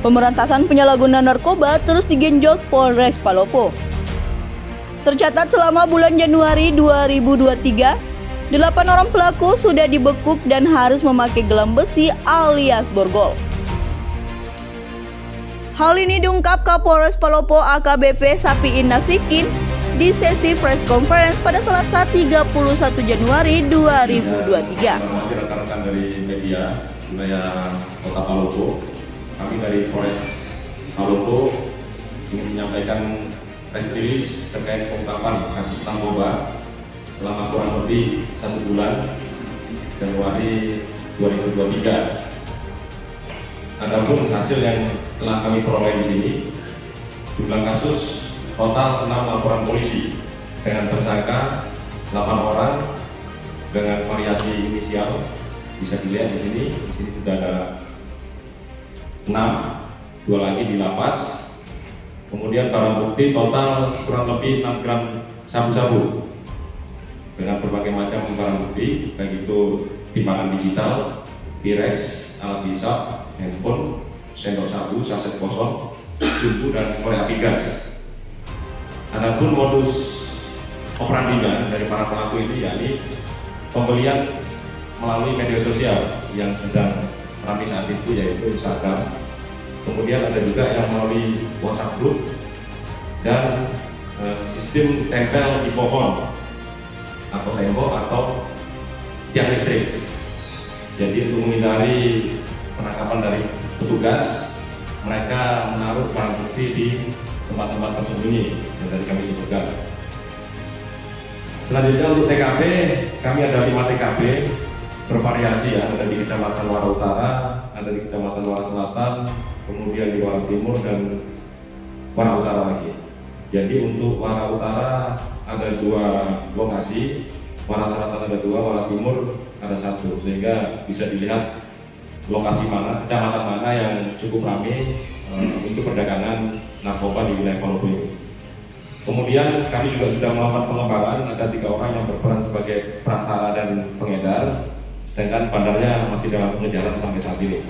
Pemberantasan penyalahgunaan narkoba terus digenjot Polres Palopo. Tercatat selama bulan Januari 2023, 8 orang pelaku sudah dibekuk dan harus memakai gelang besi alias borgol. Hal ini diungkap Kapolres Palopo AKBP Sapiin Nafsikin di sesi press conference pada Selasa 31 Januari 2023. Rekan-rekan dari media wilayah Kota Palopo, kami dari Polres Palopo ingin menyampaikan press release terkait pengungkapan kasus narkoba selama kurang lebih 1 bulan Januari 2023. Adapun hasil yang telah kami peroleh di sini, jumlah kasus total 6 laporan polisi dengan tersangka 8 orang dengan variasi inisial. Bisa dilihat di sini sudah ada 6, 2 lagi di lapas. Kemudian barang bukti total kurang lebih 6 gram sabu-sabu dengan berbagai macam barang bukti, baik itu timbangan digital, Pirex, alat hisap, handphone, sendok sabu, saset kosong, sumbu dan korek api gas. Adapun modus operandinya dari para pelaku ini yakni pembelian melalui media sosial yang sedang ramai saat itu, yaitu Instagram. Kemudian ada juga yang melalui WhatsApp group dan sistem tempel di pohon atau tembok atau tiang listrik. Jadi untuk menghindari penangkapan dari petugas, mereka menaruh barang bukti di tempat-tempat tersembunyi yang tadi kami sebutkan. Selanjutnya untuk TKP, kami ada 5 TKP bervariasi ya, ada di Kecamatan Wara Utara, ada di Kecamatan Wara Selatan, kemudian di Wara Timur dan Wara Utara lagi. Jadi untuk Wara Utara ada 2 lokasi, Wara Selatan ada 2, Wara Timur ada 1, sehingga bisa dilihat lokasi mana, kecamatan mana yang cukup ramai untuk perdagangan narkoba di wilayah Palopo ini. Kemudian kami juga sudah melakukan pengembangan, ada 3 orang yang berperan sebagai perantara dan pengedar, sedangkan bandarnya masih dalam pengejaran sampai saat ini.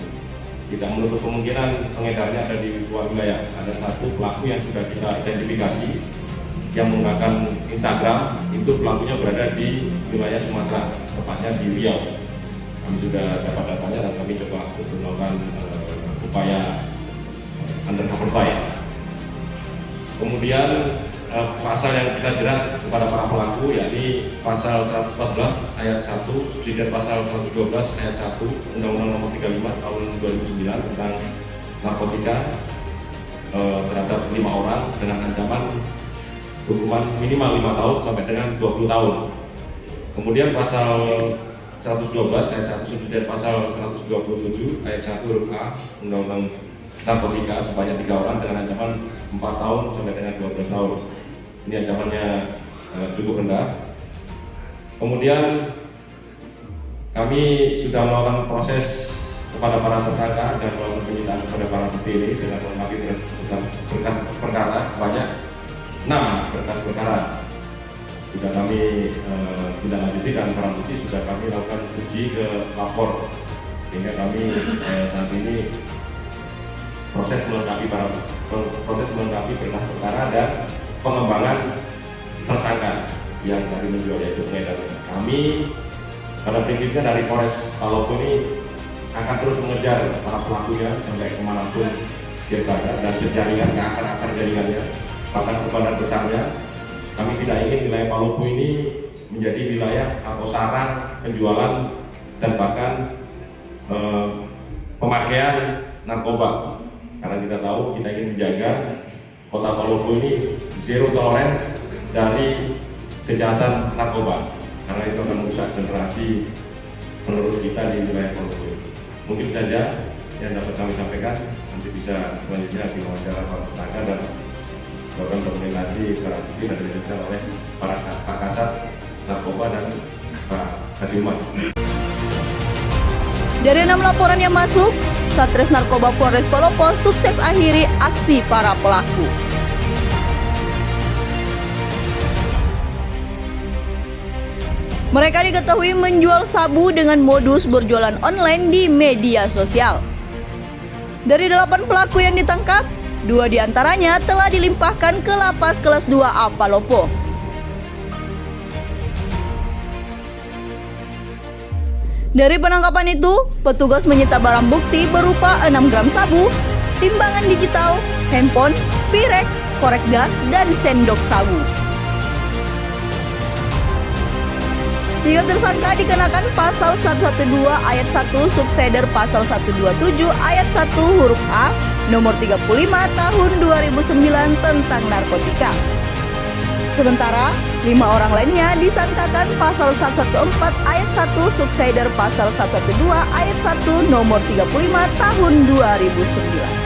Tidak menutup kemungkinan pengedarnya ada di luar wilayah. Ada 1 pelaku yang sudah kita identifikasi yang menggunakan Instagram, itu pelakunya berada di wilayah Sumatera, tepatnya di Riau. Kami sudah dapat datanya dan kami coba untuk melakukan upaya undercover flight. Kemudian pasal yang kita jerat kepada para pelaku yakni pasal 114 ayat 1 subsidiar pasal 112 ayat 1 Undang-Undang Nomor 35 tahun 2009 tentang narkotika terhadap 5 orang dengan ancaman hukuman minimal 5 tahun sampai dengan 20 tahun. Kemudian pasal 112 ayat 1 subsidiar pasal 127 ayat 1 huruf A Undang-Undang Narkotika sebanyak 3 orang dengan ancaman 4 tahun sampai dengan 12 tahun. Ini ancamannya cukup rendah. Kemudian kami sudah melakukan proses kepada para tersangka dan melakukan penyitaan kepada para bukti ini dengan melengkapi berkas perkara sebanyak 6 berkas perkara. Sudah kami tindak lanjuti dan barang bukti sudah kami lakukan uji ke lapor, sehingga kami saat ini proses melengkapi berkas perkara dan pengembangan tersangka yang tadi menjual, yaitu pengedar. Kami pada prinsipnya dari Polres Palopo ini akan terus mengejar para pelakunya sampai kemanapun dia berada dan berjaringan ke akar-akar jaringannya, bahkan kepada besarnya. Kami tidak ingin wilayah Palopo ini menjadi wilayah atau sarang penjualan dan bahkan pemakaian narkoba, karena kita tahu kita ingin menjaga Kota Palopo ini zero tolerance dari kejahatan narkoba, karena itu akan merusak generasi penerus kita di wilayah Palopo ini. Mungkin saja yang dapat kami sampaikan, nanti bisa selanjutnya diwawancara para tersangka dan melakukan komunikasi barang bukti dan dilakukan oleh para Pak Kasat Narkoba dan Pak Kasiumas. Dari 6 laporan yang masuk, Satres Narkoba Polres Palopo sukses akhiri aksi para pelaku. Mereka diketahui menjual sabu dengan modus berjualan online di media sosial. Dari 8 pelaku yang ditangkap, 2 diantaranya telah dilimpahkan ke Lapas Kelas 2A Palopo. Dari penangkapan itu, petugas menyita barang bukti berupa 6 gram sabu, timbangan digital, handphone, Pirex, korek gas, dan sendok sabu. 3 tersangka dikenakan pasal 112 ayat 1 subseder pasal 127 ayat 1 huruf A nomor 35 tahun 2009 tentang narkotika. Sementara, 5 orang lainnya disangkakan pasal 114 ayat 1 subseder pasal 112 ayat 1 nomor 35 tahun 2009.